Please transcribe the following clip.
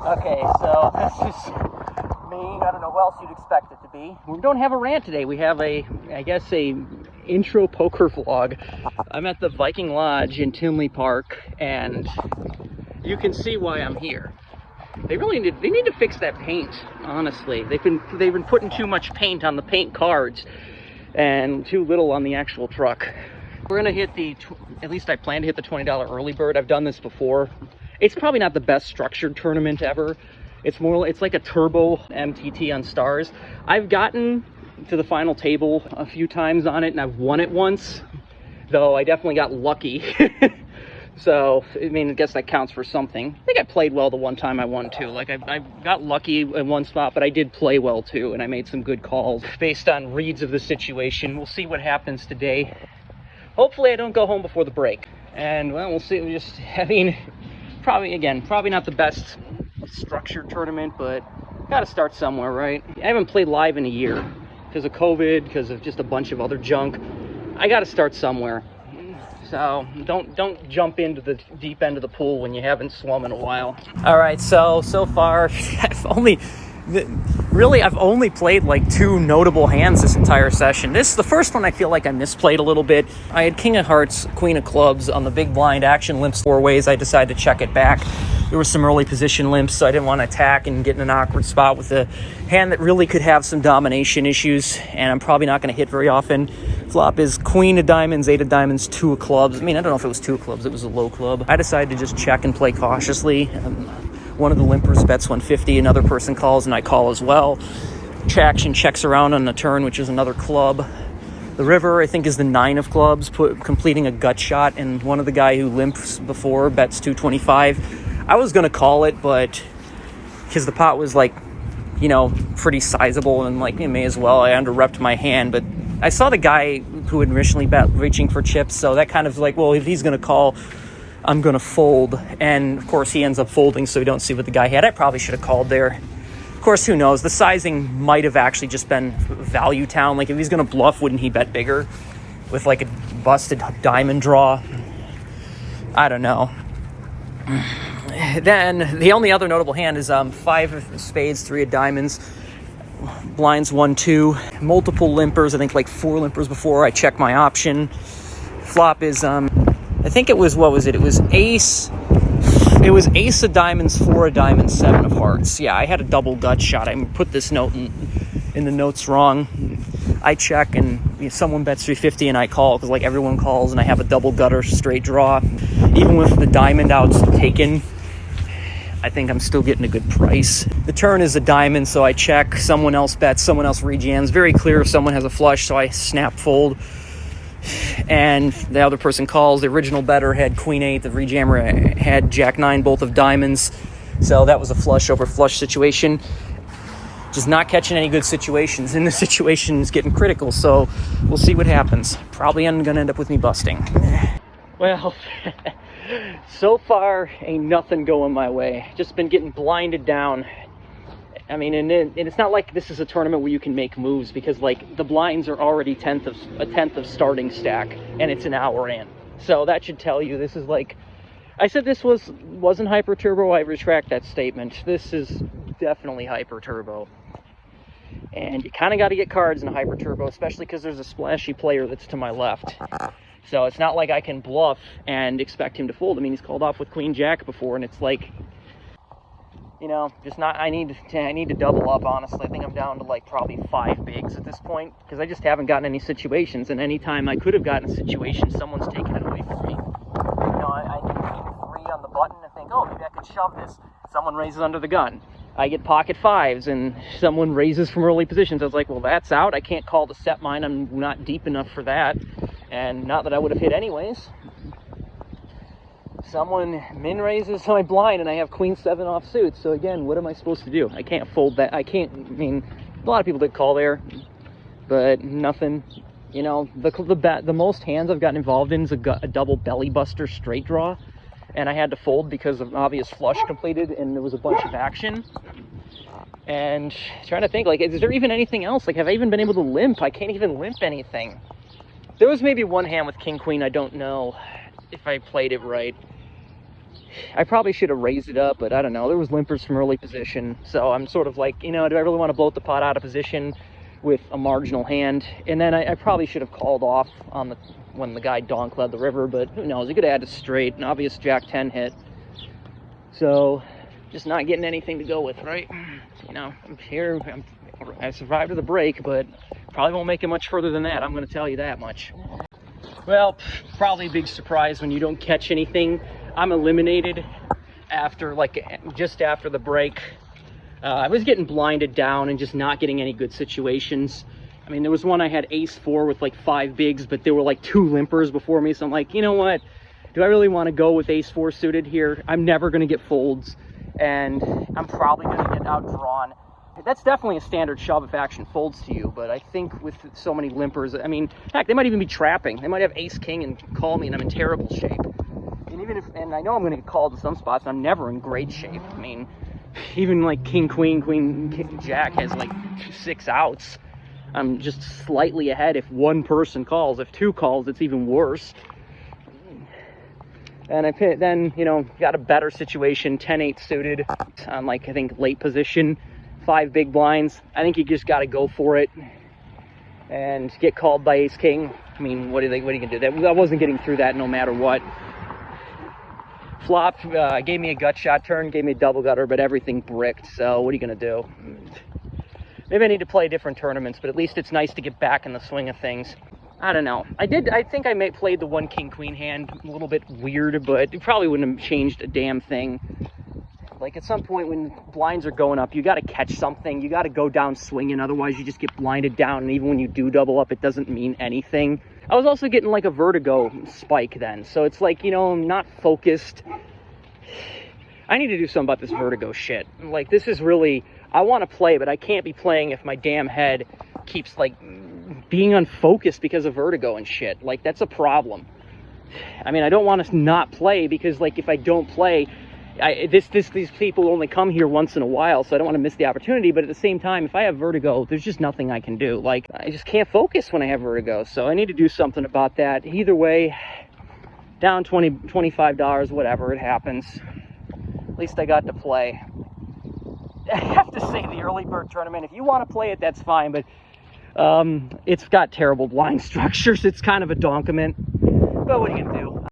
Okay, so this is me. I don't know what else you'd expect it to be. We don't have a rant today. We have a intro poker vlog. I'm at the Viking Lodge in Tinley Park, and you can see why I'm here. They need to fix that paint, honestly. They've been putting too much paint on the paint cards and too little on the actual truck. We're gonna hit at least I plan to hit the $20 early bird. I've done this before. It's probably not the best structured tournament ever. It's like a turbo MTT on stars. I've gotten to the final table a few times on it, and I've won it once, though I definitely got lucky. So, I mean, I guess that counts for something. I think I played well the one time I won too. Like, I got lucky in one spot, but I did play well too, and I made some good calls based on reads of the situation. We'll see what happens today. Hopefully I don't go home before the break. And, well, we'll see. Probably not the best structured tournament, but gotta start somewhere, right? I haven't played live in a year because of COVID, because of just a bunch of other junk. I gotta start somewhere. So don't jump into the deep end of the pool when you haven't swum in a while. All right, so far I've only played like 2 notable hands this entire session. This is the first one I feel like I misplayed a little bit. I had King of Hearts, Queen of Clubs on the big blind action limps 4 ways. I decided to check it back. There were some early position limps, so I didn't want to attack and get in an awkward spot with a hand that really could have some domination issues, and I'm probably not going to hit very often. Flop is Queen of Diamonds, 8 of Diamonds, 2 of Clubs. I mean, I don't know if it was 2 of Clubs, it was a low club. I decided to just check and play cautiously. One of the limpers bets 150, another person calls, and I call as well. Action checks around on the turn, which is another club. The river, I think, is the 9 of Clubs, completing a gut shot, and one of the guy who limps before bets 225. I was going to call it, but because the pot was like, pretty sizable, and like, may as well. I under-repped my hand, but I saw the guy who had originally bet reaching for chips, so that kind of like, well, if he's going to call, I'm going to fold. And of course he ends up folding, so we don't see what the guy had. I probably should have called there. Of course, who knows? The sizing might have actually just been value town. Like, if he's going to bluff, wouldn't he bet bigger with like a busted diamond draw? I don't know. Then the only other notable hand is 5 of spades, 3 of diamonds, blinds 1, 2, multiple limpers. I think like 4 limpers before I check my option. Flop is I think it was, what was it? It was ace of diamonds, 4 of diamonds, 7 of hearts. Yeah, I had a double gut shot. I put this note in the notes wrong. I check, and someone bets 350 and I call, because like everyone calls, and I have a double gutter straight draw. Even with the diamond outs taken, I think I'm still getting a good price. The turn is a diamond, so I check. Someone else bets, someone else rejams. Very clear if someone has a flush, so I snap fold. And the other person calls. The original bettor had Queen 8. The rejammer had Jack 9, both of diamonds. So that was a flush over flush situation. Just not catching any good situations. And the situation's getting critical, so we'll see what happens. Probably going to end up with me busting. Well, so far, ain't nothing going my way. Just been getting blinded down. I mean, and it's not like this is a tournament where you can make moves, because like the blinds are already a tenth of starting stack, and it's an hour in. So that should tell you this is like, I said this wasn't hyper turbo. I retract that statement. This is definitely hyper turbo. And you kind of got to get cards in a hyper turbo, especially because there's a splashy player that's to my left. So it's not like I can bluff and expect him to fold. I mean, he's called off with Queen Jack before, and it's like, just not. I need to double up. Honestly, I think I'm down to like probably 5 bigs at this point, because I just haven't gotten any situations. And anytime I could have gotten a situation, someone's taken it away from me. I get King 3 on the button and think, oh, maybe I could shove this. Someone raises under the gun. I get pocket 5s, and someone raises from early positions. I was like, well, that's out. I can't call to set mine. I'm not deep enough for that. And not that I would have hit anyways. Someone min raises my blind, and I have Queen 7 offsuit. So again, what am I supposed to do? I can't fold that. I mean, a lot of people did call there, but nothing. The most hands I've gotten involved in is a double belly buster straight draw. And I had to fold because of obvious flush completed, and there was a bunch of action. And trying to think, like, is there even anything else? Like, have I even been able to limp? I can't even limp anything. There was maybe one hand with King Queen. I don't know if I played it right. I probably should have raised it up, but I don't know. There was limpers from early position, so I'm sort of like, you know, do I really want to bloat the pot out of position with a marginal hand? And then I probably should have called off on the when the guy donk led the river, but who knows? He could have had a straight, an obvious Jack 10 hit. So just not getting anything to go with, right? You know, I'm here. I survived to the break, but probably won't make it much further than that. I'm going to tell you that much. Well, probably a big surprise when you don't catch anything. I'm eliminated after, like, just after the break. I was getting blinded down and just not getting any good situations. I mean, there was one I had ace 4 with like 5 bigs, but there were like 2 limpers before me. So I'm like, you know what? Do I really want to go with ace 4 suited here? I'm never going to get folds, and I'm probably going to get outdrawn. That's definitely a standard shove if action folds to you, but I think with so many limpers, I mean, heck, they might even be trapping. They might have ace king and call me, and I'm in terrible shape. And even if, and I know I'm going to get called in some spots, I'm never in great shape. I mean, even like king, queen, king, jack has like 6 outs. I'm just slightly ahead if one person calls. If 2 calls, it's even worse. And then, you know, got a better situation, 10-8 suited on, like, I think late position, 5 big blinds. I think you just got to go for it and get called by ace king. I mean, what are you gonna do? I wasn't getting through that no matter what. Flop gave me a gut shot turn, gave me a double gutter, but everything bricked. So what are you gonna do? Maybe I need to play different tournaments, but at least it's nice to get back in the swing of things. I don't know. I think I played the 1 king queen hand a little bit weird, but it probably wouldn't have changed a damn thing. Like, at some point when blinds are going up, you got to catch something. You got to go down swinging, otherwise you just get blinded down, and even when you do double up, it doesn't mean anything. I was also getting like a vertigo spike then, so it's like, you know, I'm not focused. I need to do something about this vertigo shit. Like, this is really, I want to play, but I can't be playing if my damn head keeps, like, being unfocused because of vertigo and shit. Like, that's a problem. I mean, I don't want to not play because, like, if I don't play, these people only come here once in a while, so I don't want to miss the opportunity. But at the same time, if I have vertigo, there's just nothing I can do. Like, I just can't focus when I have vertigo, so I need to do something about that. Either way, down $20, $25, whatever, it happens. At least I got to play. I have to say, the early bird tournament, if you want to play it, that's fine, but it's got terrible blind structures. It's kind of a donkament, but what are you gonna do?